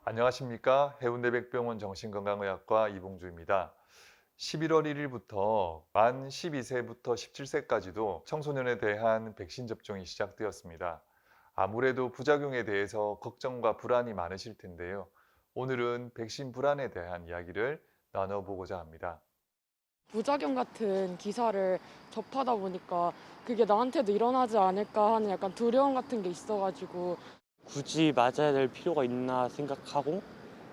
안녕하십니까? 해운대백병원 정신건강의학과 이봉주입니다. 11월 1일부터 만 12세부터 17세까지도 청소년에 대한 백신 접종이 시작되었습니다. 아무래도 부작용에 대해서 걱정과 불안이 많으실 텐데요. 오늘은 백신 불안에 대한 이야기를 나눠보고자 합니다. 부작용 같은 기사를 접하다 보니까 그게 나한테도 일어나지 않을까 하는 약간 두려움 같은 게 있어가지고. 굳이 맞아야 될 필요가 있나 생각하고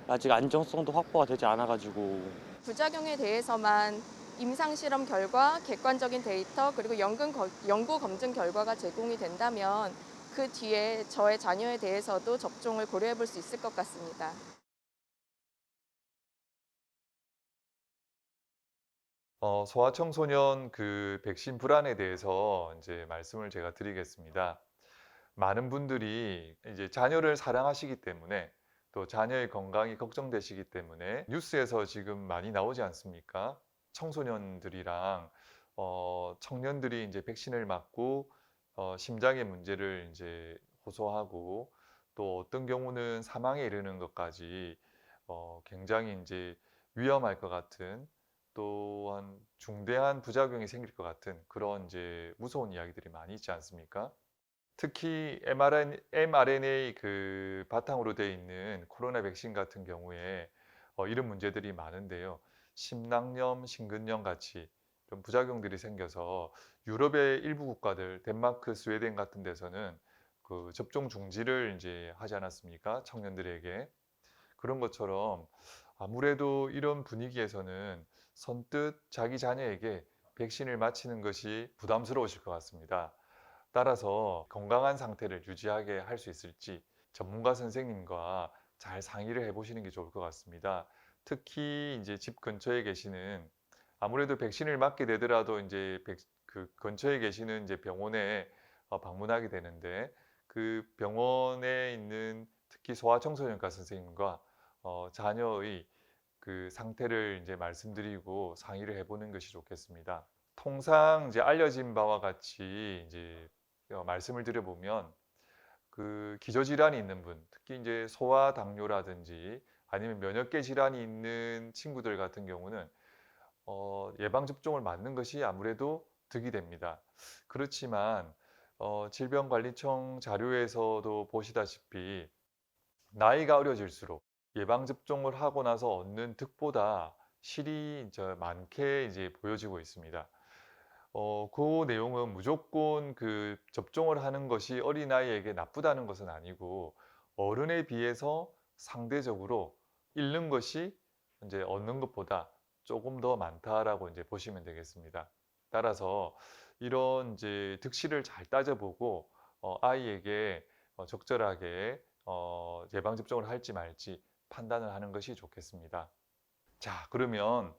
아직 안정성도 확보가 되지 않아가지고. 부작용에 대해서만 임상실험 결과, 객관적인 데이터, 그리고 연구 검증 결과가 제공이 된다면 그 뒤에 저의 자녀에 대해서도 접종을 고려해 볼 수 있을 것 같습니다. 소아청소년 백신 불안에 대해서 이제 말씀을 제가 드리겠습니다. 많은 분들이 이제 자녀를 사랑하시기 때문에 또 자녀의 건강이 걱정되시기 때문에 뉴스에서 지금 많이 나오지 않습니까? 청소년들이랑 청년들이 이제 백신을 맞고 심장의 문제를 이제 호소하고 또 어떤 경우는 사망에 이르는 것까지 굉장히 이제 위험할 것 같은 또한 중대한 부작용이 생길 것 같은 그런 이제 무서운 이야기들이 많이 있지 않습니까? 특히 mRNA 바탕으로 되어 있는 코로나 백신 같은 경우에 이런 문제들이 많은데요. 심낭염, 심근염 같이 좀 부작용들이 생겨서 유럽의 일부 국가들, 덴마크, 스웨덴 같은 데서는 그 접종 중지를 이제 하지 않았습니까? 청년들에게. 그런 것처럼 아무래도 이런 분위기에서는 선뜻 자기 자녀에게 백신을 맞히는 것이 부담스러우실 것 같습니다. 따라서 건강한 상태를 유지하게 할 수 있을지 전문가 선생님과 잘 상의를 해보시는 게 좋을 것 같습니다. 특히 이제 집 근처에 계시는 아무래도 백신을 맞게 되더라도 이제 그 근처에 계시는 이제 병원에 방문하게 되는데 그 병원에 있는 특히 소아청소년과 선생님과 자녀의 그 상태를 이제 말씀드리고 상의를 해보는 것이 좋겠습니다. 통상 이제 알려진 바와 같이 이제 말씀을 드려보면 그 기저질환이 있는 분, 특히 이제 소아 당뇨라든지 아니면 면역계 질환이 있는 친구들 같은 경우는 예방 접종을 맞는 것이 아무래도 득이 됩니다. 그렇지만 질병관리청 자료에서도 보시다시피 나이가 어려질수록 예방 접종을 하고 나서 얻는 득보다 실이 이제 많게 이제 보여지고 있습니다. 그 내용은 무조건 그 접종을 하는 것이 어린아이에게 나쁘다는 것은 아니고 어른에 비해서 상대적으로 잃는 것이 이제 얻는 것보다 조금 더 많다라고 이제 보시면 되겠습니다. 따라서 이런 이제 득실을 잘 따져보고 아이에게 적절하게 예방 접종을 할지 말지 판단을 하는 것이 좋겠습니다. 자, 그러면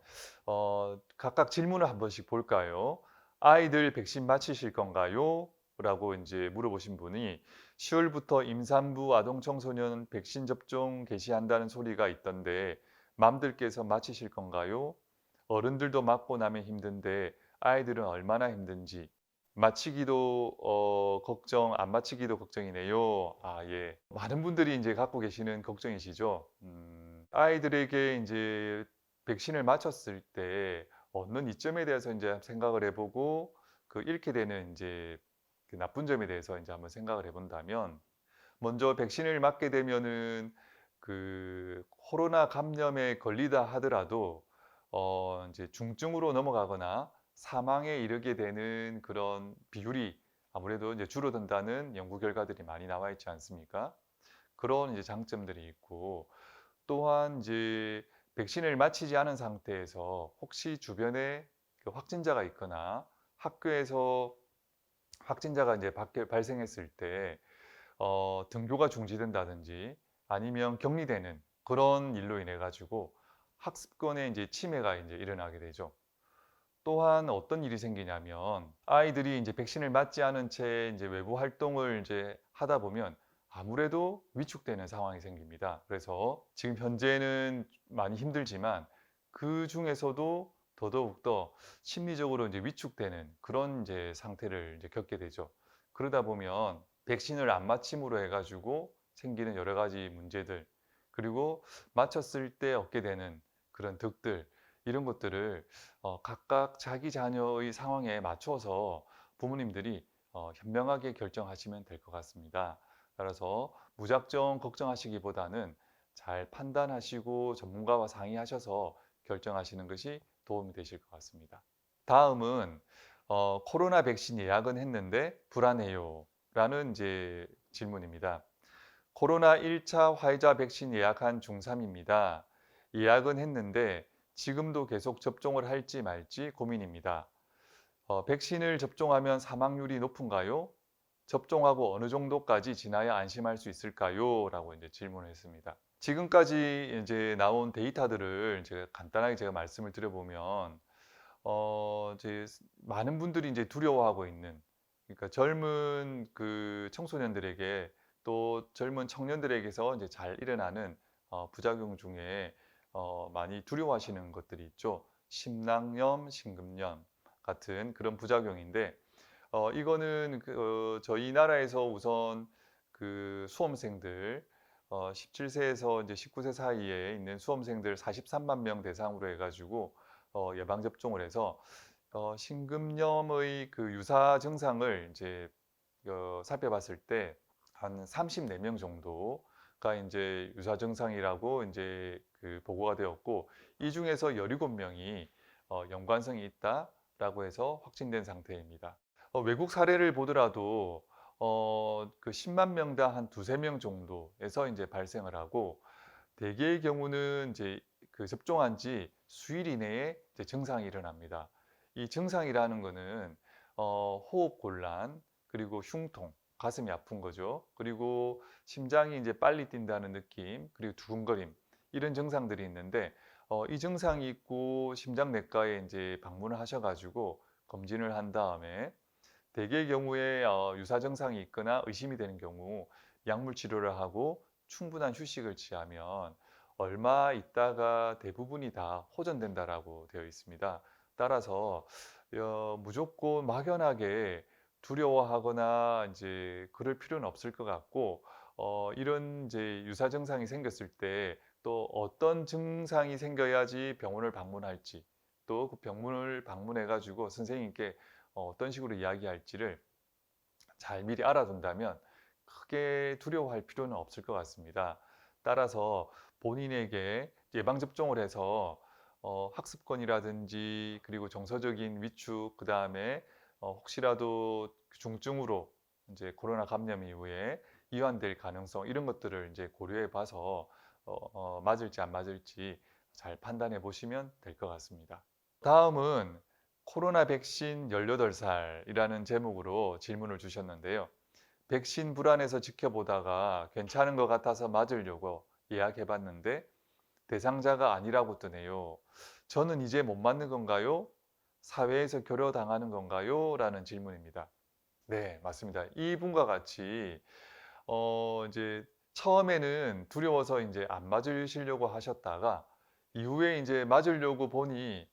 각각 질문을 한 번씩 볼까요? 아이들 백신 맞히실 건가요? 라고 이제 물어보신 분이 10월부터 임산부 아동청소년 백신 접종 개시한다는 소리가 있던데 맘들께서 맞히실 건가요? 어른들도 맞고 나면 힘든데 아이들은 얼마나 힘든지 맞히기도 걱정, 안 맞히기도 걱정이네요. 아, 예. 많은 분들이 이제 갖고 계시는 걱정이시죠. 아이들에게 이제 백신을 맞췄을 때 얻는 이점에 대해서 이제 생각을 해보고 그 잃게 되는 이제 그 나쁜 점에 대해서 이제 한번 생각을 해본다면 먼저 백신을 맞게 되면은 그 코로나 감염에 걸리다 하더라도 이제 중증으로 넘어가거나 사망에 이르게 되는 그런 비율이 아무래도 이제 줄어든다는 연구 결과들이 많이 나와 있지 않습니까? 그런 이제 장점들이 있고 또한 이제 백신을 맞히지 않은 상태에서 혹시 주변에 그 확진자가 있거나 학교에서 확진자가 이제 발생했을 때 등교가 중지된다든지 아니면 격리되는 그런 일로 인해 가지고 학습권에 이제 침해가 이제 일어나게 되죠. 또한 어떤 일이 생기냐면 아이들이 이제 백신을 맞지 않은 채 이제 외부 활동을 이제 하다 보면 아무래도 위축되는 상황이 생깁니다. 그래서 지금 현재는 많이 힘들지만 그 중에서도 더더욱더 심리적으로 이제 위축되는 그런 이제 상태를 이제 겪게 되죠. 그러다 보면 백신을 안 맞힘으로 해가지고 생기는 여러 가지 문제들 그리고 맞췄을 때 얻게 되는 그런 득들, 이런 것들을 각각 자기 자녀의 상황에 맞춰서 부모님들이 현명하게 결정하시면 될 것 같습니다. 따라서 무작정 걱정하시기보다는 잘 판단하시고 전문가와 상의하셔서 결정하시는 것이 도움이 되실 것 같습니다. 다음은 코로나 백신 예약은 했는데 불안해요 라는 이제 질문입니다. 코로나 1차 화이자 백신 예약한 중3입니다. 예약은 했는데 지금도 계속 접종을 할지 말지 고민입니다. 백신을 접종하면 사망률이 높은가요? 접종하고 어느 정도까지 지나야 안심할 수 있을까요? 라고 이제 질문을 했습니다. 지금까지 이제 나온 데이터들을 제가 간단하게 말씀을 드려보면, 이제 많은 분들이 이제 두려워하고 있는, 그러니까 젊은 그 청소년들에게 또 젊은 청년들에게서 이제 잘 일어나는 부작용 중에 많이 두려워하시는 것들이 있죠. 심낭염, 심근염 같은 그런 부작용인데, 이거는 저희 나라에서 우선 그 수험생들 17세에서 이제 19세 사이에 있는 수험생들 43만 명 대상으로 해가지고 예방 접종을 해서 심근염의 그 유사 증상을 이제 살펴봤을 때 한 34명 정도가 이제 유사 증상이라고 이제 그 보고가 되었고, 이 중에서 17명이 연관성이 있다라고 해서 확진된 상태입니다. 외국 사례를 보더라도 그 10만 명당 한 두세 명 정도에서 이제 발생을 하고, 대개의 경우는 이제 그 접종한 지 수일 이내에 이제 증상이 일어납니다. 이 증상이라는 거는 호흡 곤란, 그리고 흉통, 가슴이 아픈 거죠. 그리고 심장이 이제 빨리 뛴다는 느낌, 그리고 두근거림, 이런 증상들이 있는데, 이 증상이 있고 심장내과에 이제 방문을 하셔가지고 검진을 한 다음에 대개의 경우에 유사 증상이 있거나 의심이 되는 경우 약물 치료를 하고 충분한 휴식을 취하면 얼마 있다가 대부분이 다 호전된다라고 되어 있습니다. 따라서 무조건 막연하게 두려워하거나 이제 그럴 필요는 없을 것 같고, 이런 이제 유사 증상이 생겼을 때 또 어떤 증상이 생겨야지 병원을 방문할지, 또 그 병원을 방문해 가지고 선생님께 어떤 식으로 이야기할지를 잘 미리 알아둔다면 크게 두려워할 필요는 없을 것 같습니다. 따라서 본인에게 예방접종을 해서 학습권이라든지 그리고 정서적인 위축, 그 다음에 혹시라도 중증으로 이제 코로나 감염 이후에 이완될 가능성, 이런 것들을 이제 고려해 봐서 맞을지 안 맞을지 잘 판단해 보시면 될 것 같습니다. 다음은 코로나 백신 18살이라는 제목으로 질문을 주셨는데요. 백신 불안해서 지켜보다가 괜찮은 것 같아서 맞으려고 예약해봤는데 대상자가 아니라고 뜨네요. 저는 이제 못 맞는 건가요? 사회에서 교려당하는 건가요? 라는 질문입니다. 네, 맞습니다. 이분과 같이 이제 처음에는 두려워서 이제 안 맞으시려고 하셨다가 이후에 이제 맞으려고 보니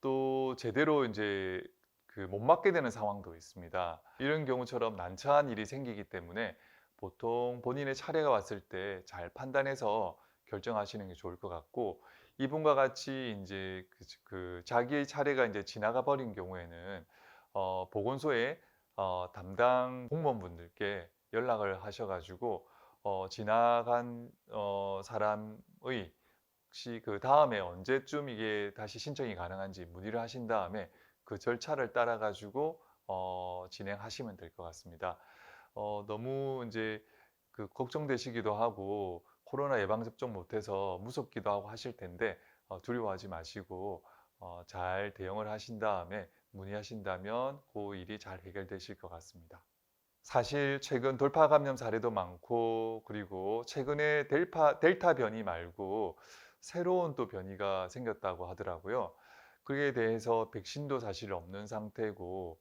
또 제대로 이제 그 못 맞게 되는 상황도 있습니다. 이런 경우처럼 난처한 일이 생기기 때문에 보통 본인의 차례가 왔을 때 잘 판단해서 결정하시는 게 좋을 것 같고, 이분과 같이 이제 그 자기의 차례가 이제 지나가 버린 경우에는 보건소에 담당 공무원분들께 연락을 하셔가지고 지나간 사람의 혹시 그 다음에 언제쯤 이게 다시 신청이 가능한지 문의를 하신 다음에 그 절차를 따라 가지고 진행하시면 될 것 같습니다. 너무 이제 그 걱정되시기도 하고 코로나 예방 접종 못해서 무섭기도 하고 하실 텐데 두려워하지 마시고 잘 대응을 하신 다음에 문의하신다면 그 일이 잘 해결되실 것 같습니다. 사실 최근 돌파 감염 사례도 많고, 그리고 최근에 델타 변이 말고 새로운 또 변이가 생겼다고 하더라고요. 그에 대해서 백신도 사실 없는 상태고,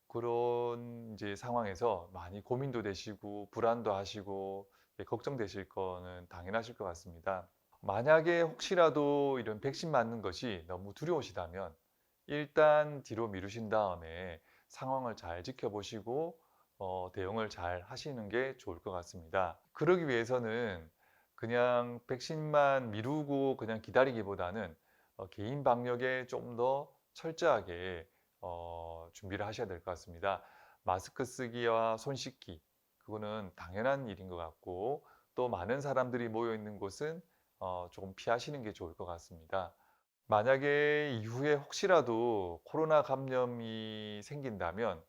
그런 이제 상황에서 많이 고민도 되시고 불안도 하시고 걱정되실 거는 당연하실 것 같습니다. 만약에 혹시라도 이런 백신 맞는 것이 너무 두려우시다면 일단 뒤로 미루신 다음에 상황을 잘 지켜보시고 대응을 잘 하시는 게 좋을 것 같습니다. 그러기 위해서는 그냥 백신만 미루고 그냥 기다리기보다는 개인 방역에 좀 더 철저하게 준비를 하셔야 될 것 같습니다. 마스크 쓰기와 손 씻기, 그거는 당연한 일인 것 같고, 또 많은 사람들이 모여 있는 곳은 조금 피하시는 게 좋을 것 같습니다. 만약에 이후에 혹시라도 코로나 감염이 생긴다면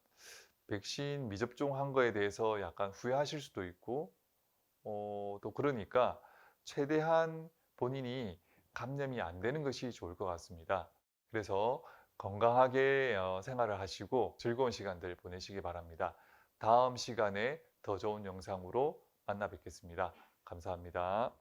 백신 미접종한 거에 대해서 약간 후회하실 수도 있고, 또 그러니까 최대한 본인이 감염이 안 되는 것이 좋을 것 같습니다. 그래서 건강하게 생활을 하시고 즐거운 시간들 보내시기 바랍니다. 다음 시간에 더 좋은 영상으로 만나 뵙겠습니다. 감사합니다.